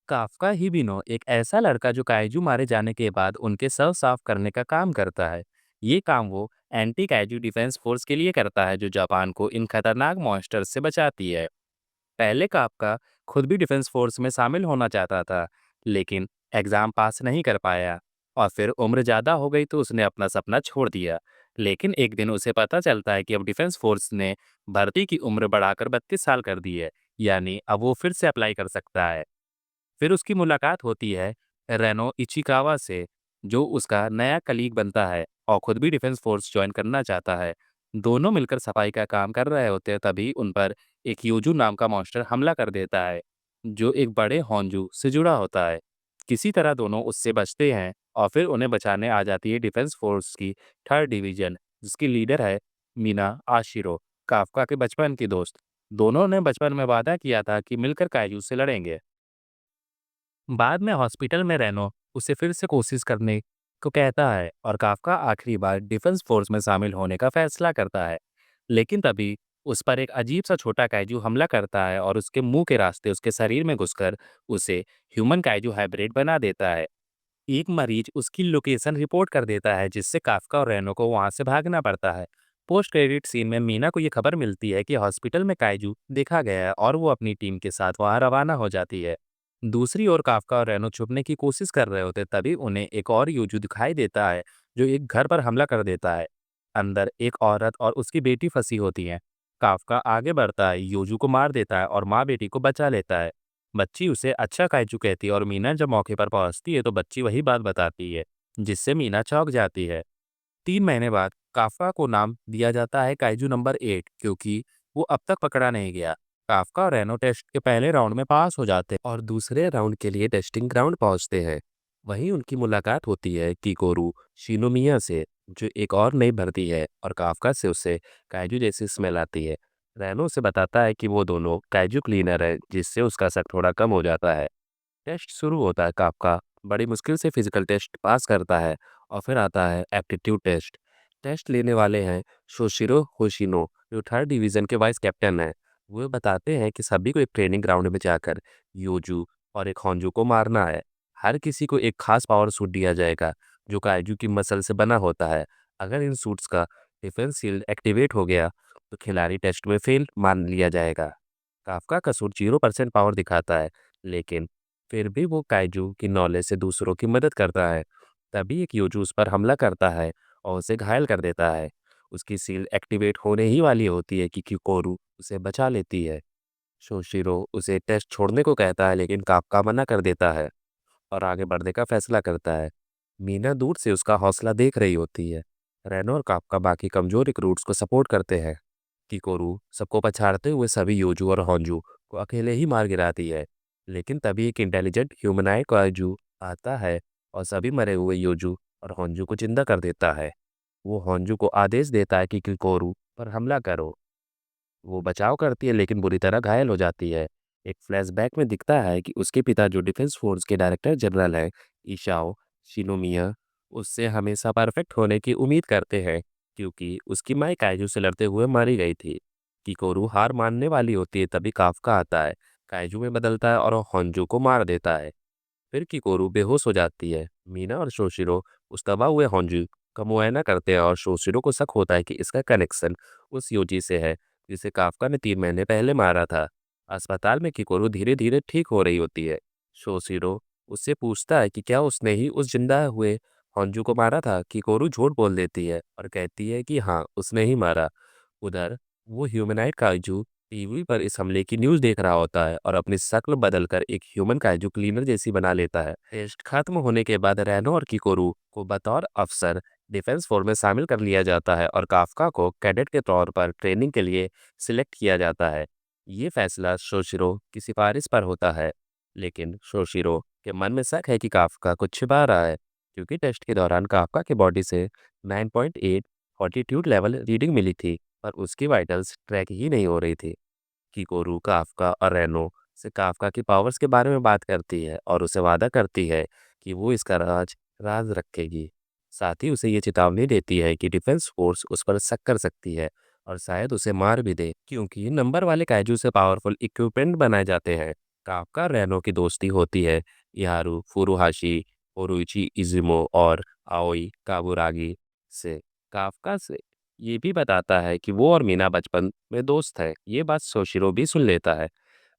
Kafka हिबिनो एक ऐसा लड़का जो काइजू मारे जाने के बाद उनके शव साफ करने का काम करता है। ये काम वो एंटी काइजू डिफेंस फोर्स के लिए करता है जो जापान को इन खतरनाक मॉन्स्टर से बचाती है। पहले काफ्का खुद भी डिफेंस फोर्स में शामिल होना चाहता था, लेकिन एग्जाम पास नहीं कर पाया और फिर उम्र ज़्यादा हो गई तो उसने अपना सपना छोड़ दिया। लेकिन एक दिन उसे पता चलता है कि अब डिफेंस फोर्स ने भर्ती की उम्र बढ़ाकर 32 साल कर दी है, यानी अब वो फिर से अप्लाई कर सकता है। फिर उसकी मुलाकात होती है रेनो इचिकावा से, जो उसका नया कलीग बनता है और खुद भी डिफेंस फोर्स ज्वाइन करना चाहता है। दोनों मिलकर सफाई का काम कर रहे होते हैं, तभी उन पर एक यूजू नाम का मॉन्स्टर हमला कर देता है, जो एक बड़े होंजू से जुड़ा होता है। किसी तरह दोनों उससे बचते हैं और फिर उन्हें बचाने आ जाती है डिफेंस फोर्स की 3rd डिवीजन, जिसकी लीडर है मीना आशिरो, काफका के बचपन की दोस्त। दोनों ने बचपन में वादा किया था कि मिलकर काइजू से लड़ेंगे। बाद में हॉस्पिटल में रेनो उसे फिर से कोशिश करने को कहता है और काफ्का आखिरी बार डिफेंस फोर्स में शामिल होने का फैसला करता है। लेकिन तभी उस पर एक अजीब सा छोटा काइजू हमला करता है और उसके मुंह के रास्ते उसके शरीर में घुसकर उसे ह्यूमन काइजू हाइब्रिड बना देता है। एक मरीज उसकी लोकेशन रिपोर्ट कर देता है, जिससे काफ्का और रेनो को वहां से भागना पड़ता है। पोस्ट क्रेडिट सीन में मीना को यह खबर मिलती है कि हॉस्पिटल में काइजू देखा गया है और वो अपनी टीम के साथ वहां रवाना हो जाती है। दूसरी ओर काफ्का और रेनो छुपने की कोशिश कर रहे होते, तभी उन्हें एक और यूजू दिखाई देता है जो एक घर पर हमला कर देता है। अंदर एक औरत और उसकी बेटी फंसी होती हैं। काफ्का आगे बढ़ता है, यूजू को मार देता है और माँ बेटी को बचा लेता है। बच्ची उसे अच्छा काइजू कहती है और मीना जब मौके पर पहुंचती है तो बच्ची वही बात बताती है, जिससे मीना चौंक जाती है। 3 महीने बाद काफ्का को नाम दिया जाता है काइजू नंबर 8, क्योंकि वो अब तक पकड़ा नहीं गया। काफ्का और रेनो टेस्ट के पहले राउंड में पास हो जाते हैं और दूसरे राउंड के लिए टेस्टिंग ग्राउंड पहुंचते हैं। वहीं उनकी मुलाकात होती है किकोरू शिनोमिया से, जो एक और नई भर्ती है, और काफ्का से उसे काइजू जैसी स्मेल आती है। रेनो उसे बताता है कि वो दोनों काइजू क्लीनर है, जिससे उसका शक थोड़ा कम हो जाता है। टेस्ट शुरू होता है। काफ्का बड़ी मुश्किल से फिजिकल टेस्ट पास करता है और फिर आता है एप्टीट्यूड टेस्ट। टेस्ट लेने वाले हैं शोशिरो होशिनो, जो 3rd डिवीजन के वाइस कैप्टन हैं। वो बताते हैं कि सभी को एक ट्रेनिंग ग्राउंड में जाकर योजू और एक होंजू को मारना है। हर किसी को एक खास पावर सूट दिया जाएगा, जो काइजू की मसल से बना होता है। अगर इन सूट्स का डिफेंस शील्ड एक्टिवेट हो गया तो खिलाड़ी टेस्ट में फेल मान लिया जाएगा। काफ्का का सूट 0% पावर दिखाता है, लेकिन फिर भी वो काइजू की नॉलेज से दूसरों की मदद करता है। तभी एक योजू उस पर हमला करता है और उसे घायल कर देता है। उसकी सील एक्टिवेट होने ही वाली होती है कि किकोरू उसे बचा लेती है। शोशिरो उसे टेस्ट छोड़ने को कहता है, लेकिन काफ्का मना कर देता है और आगे बढ़ने का फैसला करता है। मीना दूर से उसका हौसला देख रही होती है। रेनो और काफ्का बाकी कमजोर रिक्रूट्स को सपोर्ट करते हैं। किकोरू सबको पछाड़ते हुए सभी योजू और होंजू को अकेले ही मार गिराती है। लेकिन तभी एक इंटेलिजेंट ह्यूमनाइड काइजू आता है और सभी मरे हुए योजू और होंजू को जिंदा कर देता है। वो होंजू को आदेश देता है कि किकोरू पर हमला करो। वो बचाव करती है, लेकिन बुरी तरह घायल हो जाती है। एक फ्लैशबैक में दिखता है कि उसके पिता, जो डिफेंस फोर्स के डायरेक्टर जनरल हैं, ईशाओ शिनोमिया, उससे हमेशा परफेक्ट होने की उम्मीद करते हैं, क्योंकि उसकी माँ काइजू से लड़ते हुए मारी गई थी। किकोरू हार मानने वाली होती है, तभी काफ्का आता है, काइजू में बदलता है और होंजू को मार देता है। फिर किकोरू बेहोश हो जाती है। मीना और शोशिरो उस दबा हुए होंजू का मुआयना करते हैं और शोशिरो को शक होता है कि इसका कनेक्शन उस योजी से है जिसे काफ्का ने 3 महीने पहले मारा था। अस्पताल में किकोरू धीरे धीरे ठीक हो रही होती है। शोशिरो उससे पूछता है कि क्या उसने ही उस जिंदा हुए होंजू को मारा था। किकोरू झूठ बोल देती है और कहती है कि हाँ, उसने ही मारा। उधर वो ह्यूमनाइड काइजू टीवी पर इस हमले की न्यूज़ देख रहा होता है और अपनी शक्ल बदलकर एक ह्यूमन काइजू क्लीनर जैसी बना लेता है। टेस्ट खत्म होने के बाद रेनो और किकोरू को बतौर अफसर डिफेंस फोर्स में शामिल कर लिया जाता है और काफ्का को कैडेट के तौर पर ट्रेनिंग के लिए सिलेक्ट किया जाता है। ये फैसला शोशिरो की सिफारिश पर होता है, लेकिन शोशिरो के मन में शक है कि काफ्का कुछ छिपा रहा है, क्योंकि टेस्ट के दौरान काफ्का के बॉडी से 9.8 फॉर्टिट्यूड लेवल रीडिंग मिली थी, पर उसकी वाइटल्स ट्रैक ही नहीं हो रही थी। किकोरू काफ्का और रेनो से काफ्का की पावर्स के बारे में बात करती है और उसे वादा करती है कि वो इसका राज राज रखेगी। साथ ही उसे ये चेतावनी देती है कि डिफेंस फोर्स उस पर शक कर सकती है और शायद उसे मार भी दे, क्योंकि नंबर वाले काइजू से पावरफुल इक्विपमेंट बनाए जाते हैं। काफका रेनो की दोस्ती होती है इहारू फुरुहाशी, ओरुइची इजुमो और आओई काबुरागी से। काफका से ये भी बताता है कि वो और मीना बचपन में दोस्त है। ये बात सोशिरो भी सुन लेता है।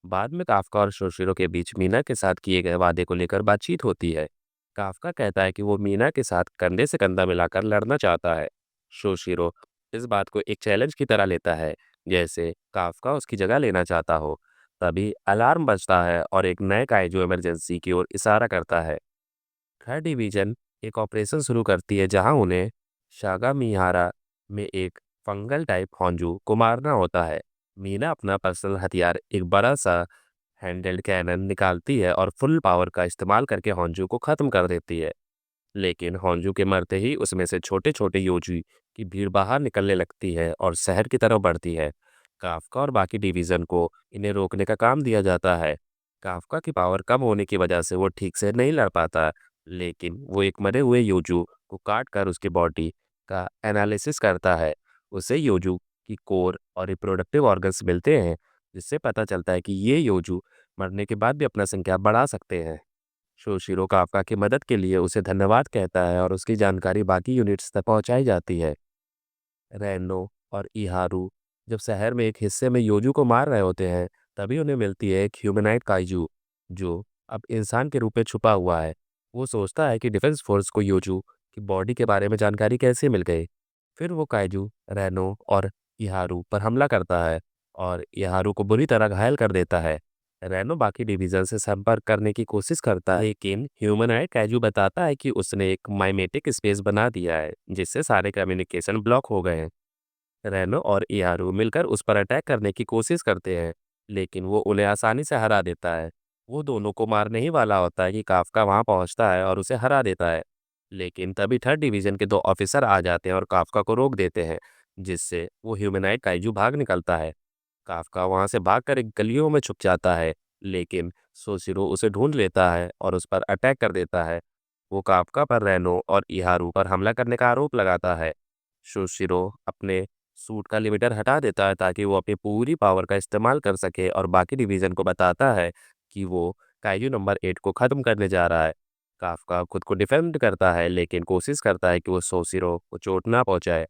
बाद में काफका और सोशिरो के बीच मीना के साथ किए गए वादे को लेकर बातचीत होती है। काफका कहता है कि वो मीना के साथ कंधे से कंधा मिलाकर लड़ना चाहता है। सोशिरो इस बात को एक चैलेंज की तरह लेता है, जैसे काफका उसकी जगह लेना चाहता हो। तभी अलार्म बजता है और एक नए काइजू इमरजेंसी की ओर इशारा करता है। थर्ड डिवीजन एक ऑपरेशन शुरू करती है जहां उन्हें शागामिहारा में एक फंगल टाइप होंजू को मारना होता है। मीना अपना पर्सनल हथियार एक बड़ा सा हैंडल्ड कैनन निकालती है और फुल पावर का इस्तेमाल करके होंजू को खत्म कर देती है। लेकिन होंजू के मरते ही उसमें से छोटे छोटे योजी की भीड़ बाहर निकलने लगती है और शहर की तरफ बढ़ती है। काफका और बाकी डिवीजन को इन्हें रोकने का काम दिया जाता है। काफका की पावर कम होने की वजह से वो ठीक से नहीं लड़ पाता, लेकिन वो एक मरे हुए योजू को काट कर उसकी बॉडी का एनालिसिस करता है। उसे योजू की कोर और रिप्रोडक्टिव ऑर्गन्स मिलते हैं, जिससे पता चलता है कि ये योजू मरने के बाद भी अपना संख्या बढ़ा सकते हैं। शोशिरो काफका की मदद के लिए उसे धन्यवाद कहता है और उसकी जानकारी बाकी यूनिट्स तक पहुंचाई जाती है। रेनो और इहारू जब शहर में एक हिस्से में योजू को मार रहे होते हैं, तभी उन्हें मिलती है एक ह्यूमनाइड काइजू, जो अब इंसान के रूप में छुपा हुआ है। वो सोचता है कि डिफेंस फोर्स को योजू की बॉडी के बारे में जानकारी कैसे मिल गई। फिर वो काइजू रेनो और इहारू पर हमला करता है और इहारू को बुरी तरह घायल कर देता है। रेनो बाकी डिवीजन से संपर्क करने की कोशिश करता है, लेकिन ह्यूमनाइड काइजू बताता है कि उसने एक माइमेटिक स्पेस बना दिया है, जिससे सारे कम्युनिकेशन ब्लॉक हो गए हैं। रेनो और इहारू मिलकर उस पर अटैक करने की कोशिश करते हैं, लेकिन वो उन्हें आसानी से हरा देता है। वो दोनों को मारने ही वाला होता है कि काफका वहां पहुंचता है और उसे हरा देता है। लेकिन तभी थर्ड डिवीजन के दो ऑफिसर आ जाते हैं और काफका को रोक देते हैं, जिससे वो ह्यूमनाइड काइजू भाग निकलता है। काफका वहां से भागकर एक गलियों में छुप जाता है, लेकिन सोशिरो उसे ढूंढ लेता है और उस पर अटैक कर देता है। वो काफका पर रेनो और इहारू पर हमला करने का आरोप लगाता है। सोशिरो अपने सूट का लिमिटर हटा देता है ताकि वो अपनी पूरी पावर का इस्तेमाल कर सके और बाकी डिवीजन को बताता है कि वो काइजू नंबर 8 को खत्म करने जा रहा है। काफका खुद को डिफेंड करता है, लेकिन कोशिश करता है कि वो सोशिरो को चोट ना पहुंचाए।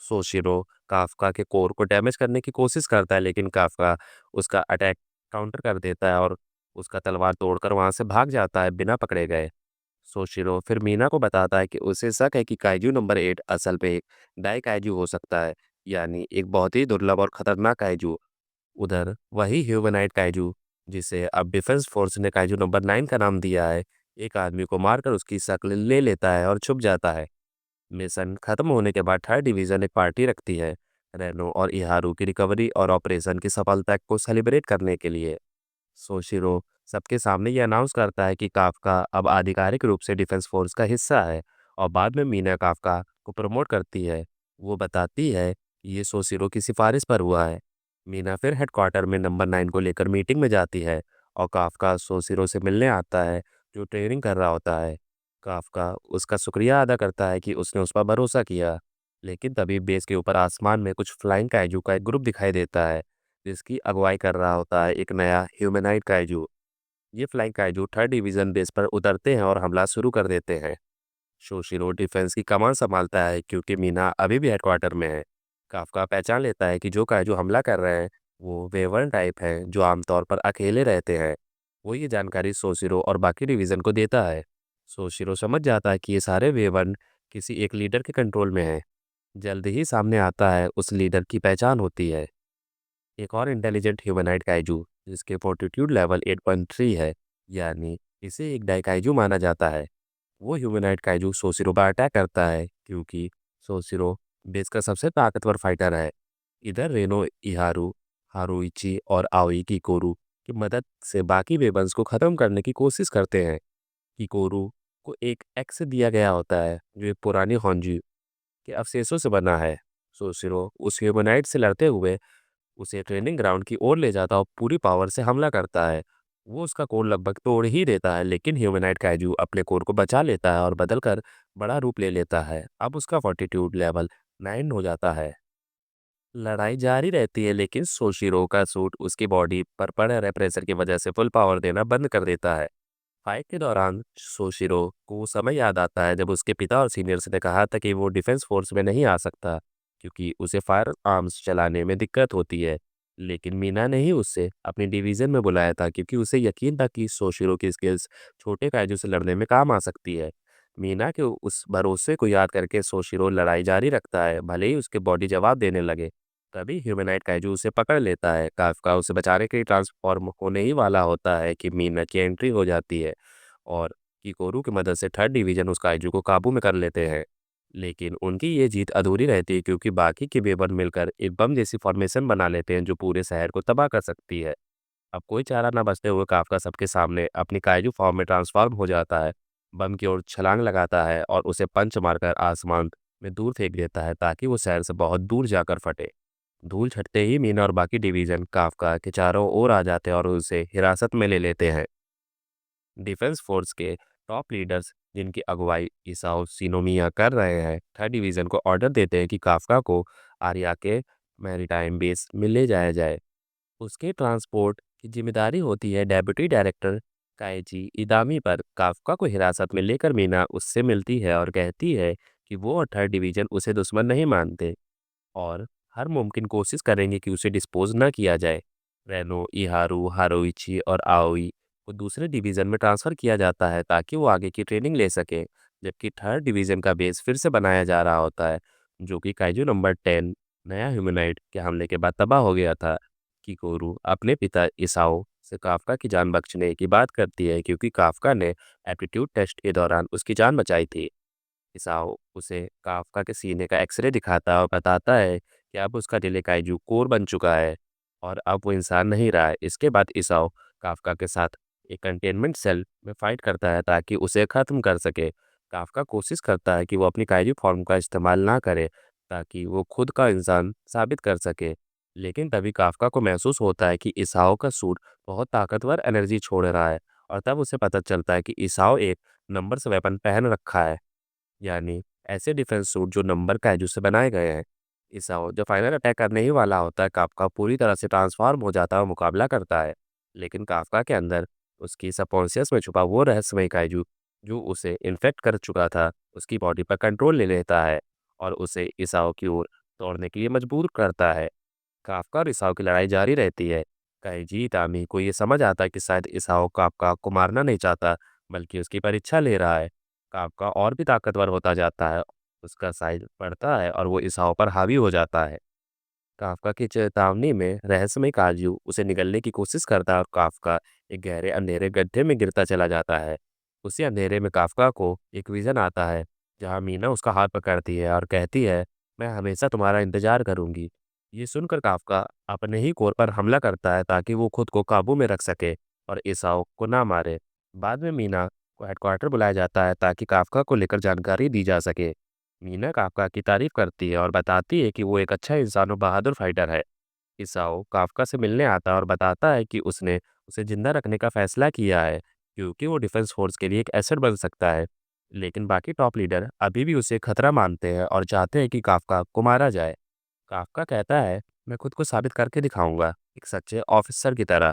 सोशिरो काफ़का के कोर को डैमेज करने की कोशिश करता है, लेकिन काफ़का उसका अटैक काउंटर कर देता है और उसका तलवार तोड़कर वहाँ से भाग जाता है बिना पकड़े गए। सोशिरो फिर मीना को बताता है कि उसे शक है कि काइजू नंबर 8 असल में एक डाई काइजू हो सकता है, यानी एक बहुत ही दुर्लभ और खतरनाक काइजू। उधर वही ह्यूमनाइड काइजू, जिसे अब डिफेंस फोर्स ने काइजू नंबर 9 का नाम दिया है, एक आदमी को मारकर उसकी शक्ल ले लेता है और छुप जाता है। मिशन खत्म होने के बाद थर्ड डिवीजन एक पार्टी रखती है, रेनो और इहारू की रिकवरी और ऑपरेशन की सफलता को सेलिब्रेट करने के लिए। सोशिरो सबके सामने ये अनाउंस करता है कि काफका अब आधिकारिक रूप से डिफेंस फोर्स का हिस्सा है, और बाद में मीना काफका को प्रमोट करती है। वो बताती है कि ये सोशिरो की सिफारिश पर हुआ है। मीना फिर हेडक्वार्टर में नंबर 9 को लेकर मीटिंग में जाती है और काफका सोशिरो से मिलने आता है, जो ट्रेनिंग कर रहा होता है। काफ़का उसका शुक्रिया अदा करता है कि उसने उस पर भरोसा किया। लेकिन तभी बेस के ऊपर आसमान में कुछ फ्लाइंग काइजू का एक ग्रुप दिखाई देता है, जिसकी अगुवाई कर रहा होता है एक नया ह्यूमनाइड काइजू। ये flying kaiju third division base पर उतरते हैं और हमला शुरू कर देते हैं। शोशिरो डिफेंस की कमान संभालता है क्योंकि मीना अभी भी हेडक्वार्टर में है। काफ़का पहचान लेता है कि जो काइजू हमला कर रहे हैं वो वेवर्न टाइप हैं, जो आमतौर पर अकेले रहते हैं। वो ये जानकारी सोशिरो और बाकी डिवीजन को देता है। सोशिरो समझ जाता है कि ये सारे वेवर्न किसी एक लीडर के कंट्रोल में हैं। जल्द ही सामने आता है उस लीडर की पहचान होती है एक और इंटेलिजेंट ह्यूमनाइड काइजू, जिसके फोर्टिट्यूड लेवल 8.3 है, यानी इसे एक डाइकाइजू माना जाता है। वो ह्यूमनाइड काइजू सोशिरो पर अटैक करता है क्योंकि सोशिरो बेस का सबसे ताकतवर फाइटर है। इधर रेनो इहारू, हारुइची और आओई किकोरू की मदद से बाकी वेबन्स को खत्म करने की कोशिश करते हैं। किकोरू को एक एक्स दिया गया होता है, जो एक पुरानी होंजू के अवशेषों से बना है। सोशिरो उस ह्यूमनाइड से लड़ते हुए उसे ट्रेनिंग ग्राउंड की ओर ले जाता और पूरी पावर से हमला करता है। वो उसका कोर लगभग तोड़ ही देता है, लेकिन ह्यूमनाइड काइजू अपने कोर को बचा लेता है और बदलकर बड़ा रूप ले लेता है। अब उसका फॉर्टिट्यूड लेवल 9 हो जाता है। लड़ाई जारी रहती है लेकिन सोशिरो का सूट उसकी बॉडी पर पड़ रहे प्रेशर की वजह से फुल पावर देना बंद कर देता है। फाइट के दौरान सोशिरो को वो समय याद आता है जब उसके पिता और सीनियर्स ने कहा था कि वो डिफेंस फोर्स में नहीं आ सकता क्योंकि उसे फायर आर्म्स चलाने में दिक्कत होती है। लेकिन मीना ने ही उससे अपनी डिवीजन में बुलाया था क्योंकि उसे यकीन था कि सोशिरो की स्किल्स छोटे काइजू से लड़ने में काम आ सकती है। मीना के उस भरोसे को याद करके सोशिरो लड़ाई जारी रखता है भले ही उसके बॉडी जवाब देने लगे। तभी ह्यूमनाइट काइजू उसे पकड़ लेता है। काफ्का उसे बचाने के लिए ट्रांसफॉर्म होने ही वाला होता है कि मीना की एंट्री हो जाती है और किकोरू की मदद से थर्ड डिवीजन उस काइजू को काबू में कर लेते हैं। लेकिन उनकी ये जीत अधूरी रहती है क्योंकि बाकी के बेबन मिलकर एक बम जैसी फॉर्मेशन बना लेते हैं जो पूरे शहर को तबाह कर सकती है। अब कोई चारा ना बचते हुए काफ्का सबके सामने अपनी काइजू फॉर्म में ट्रांसफॉर्म हो जाता है। बम की ओर छलांग लगाता है और उसे पंच मारकर आसमान में दूर फेंक देता है ताकि वो शहर से बहुत दूर जाकर फटे। धूल छटते ही मीना और बाकी डिवीजन काफ्का के चारों ओर आ जाते हैं और उसे हिरासत में ले लेते हैं। डिफेंस फोर्स के टॉप लीडर्स जिनकी अगुवाई इसाओ सिनोमिया कर रहे हैं थर्ड डिवीजन को ऑर्डर देते हैं कि काफ्का को आर्या के मैरीटाइम बेस में ले जाया जाए। उसके ट्रांसपोर्ट की जिम्मेदारी होती है डेप्यूटी डायरेक्टर काइजी इदामी पर। काफ्का को हिरासत में लेकर मीना उससे मिलती है और कहती है कि वो और थर्ड डिवीजन उसे दुश्मन नहीं मानते और हर मुमकिन कोशिश करेंगे कि उसे डिस्पोज ना किया जाए। रेनो, इहारू, हारोइची और आओई को दूसरे डिवीज़न में ट्रांसफ़र किया जाता है ताकि वो आगे की ट्रेनिंग ले सकें, जबकि थर्ड डिवीज़न का बेस फिर से बनाया जा रहा होता है, जो कि काइजू नंबर 10 नया ह्यूमैनॉइड के हमले के बाद तबाह हो गया था। किकोरू अपने पिता इसाओ से काफ्का की जान बख्शने की बात करती है क्योंकि काफ्का ने एप्टीट्यूड टेस्ट के दौरान उसकी जान बचाई थी। इसाओ उसे काफ्का के सीने का एक्स-रे दिखाता है और बताता है कि अब उसका दिल एक काइजू कोर बन चुका है और अब वो इंसान नहीं रहा है। इसके बाद इसाओ काफ्का के साथ एक कंटेनमेंट सेल में फाइट करता है ताकि उसे खत्म कर सके। काफ्का कोशिश करता है कि वो अपनी काइजू फॉर्म का इस्तेमाल ना करे ताकि वो खुद का इंसान साबित कर सके। लेकिन तभी काफ्का को महसूस होता है कि इसाओ का सूट बहुत ताकतवर एनर्जी छोड़ रहा है और तब उसे पता चलता है कि इसाओ एक नंबर्स वेपन पहन रखा है। यानी ऐसे डिफेंस सूट जो नंबर काइजू से बनाए गए हैं। इसाओ जब फाइनल अटैक करने ही वाला होता है, काफ्का पूरी तरह से ट्रांसफॉर्म हो जाता है और मुकाबला करता है। लेकिन काफ्का के अंदर उसकी सबकॉन्शियस में छुपा वो रहस्यमय काइजू जो उसे इन्फेक्ट कर चुका था, उसकी बॉडी पर कंट्रोल ले लेता है और उसे इसाओ की ओर दौड़ने के लिए मजबूर करता है। काफ्का और इसाओ की लड़ाई जारी रहती है। काइजी इतामी को ये समझ आता है कि शायद इसाओ काफ्का को मारना नहीं चाहता, बल्कि उसकी परीक्षा ले रहा है। काफ्का और भी ताकतवर होता जाता है, उसका साइज बढ़ता है और वो इसाओ पर हावी हो जाता है। काफ्का की चेतावनी में रहस्यमय काजू उसे निगलने की कोशिश करता है और काफ्का एक गहरे अंधेरे गड्ढे में गिरता चला जाता है। उसी अंधेरे में काफ्का को एक विजन आता है, जहाँ मीना उसका हाथ पकड़ती है और कहती है, मैं हमेशा तुम्हारा इंतजार करूंगी। ये सुनकर काफ्का अपने ही कोर पर हमला करता है ताकि वो खुद को काबू में रख सके और इसाओ को ना मारे। बाद में मीना को हेडक्वार्टर बुलाया जाता है ताकि काफ्का को लेकर जानकारी दी जा सके। मीना काफ्का की तारीफ करती है और बताती है कि वो एक अच्छा इंसान और बहादुर फाइटर है। इसाओ काफ्का से मिलने आता है और बताता है कि उसने उसे जिंदा रखने का फैसला किया है क्योंकि वो डिफेंस फोर्स के लिए एक एसेट बन सकता है। लेकिन बाकी टॉप लीडर अभी भी उसे खतरा मानते हैं और चाहते हैं कि काफ्का को मारा जाए। काफ्का कहता है, मैं खुद को साबित करके दिखाऊंगा, एक सच्चे ऑफिसर की तरह।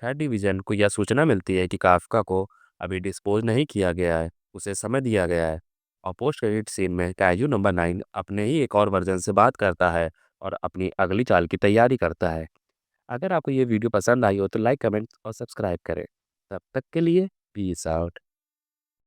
थर्ड डिवीजन को यह सूचना मिलती है कि काफ्का को अभी डिस्पोज नहीं किया गया है, उसे समय दिया गया है। और पोस्ट क्रेडिट सीन में काइजू नंबर 9 अपने ही एक और वर्जन से बात करता है और अपनी अगली चाल की तैयारी करता है। अगर आपको ये वीडियो पसंद आई हो तो लाइक, कमेंट और सब्सक्राइब करें। तब तक के लिए पीस आउट।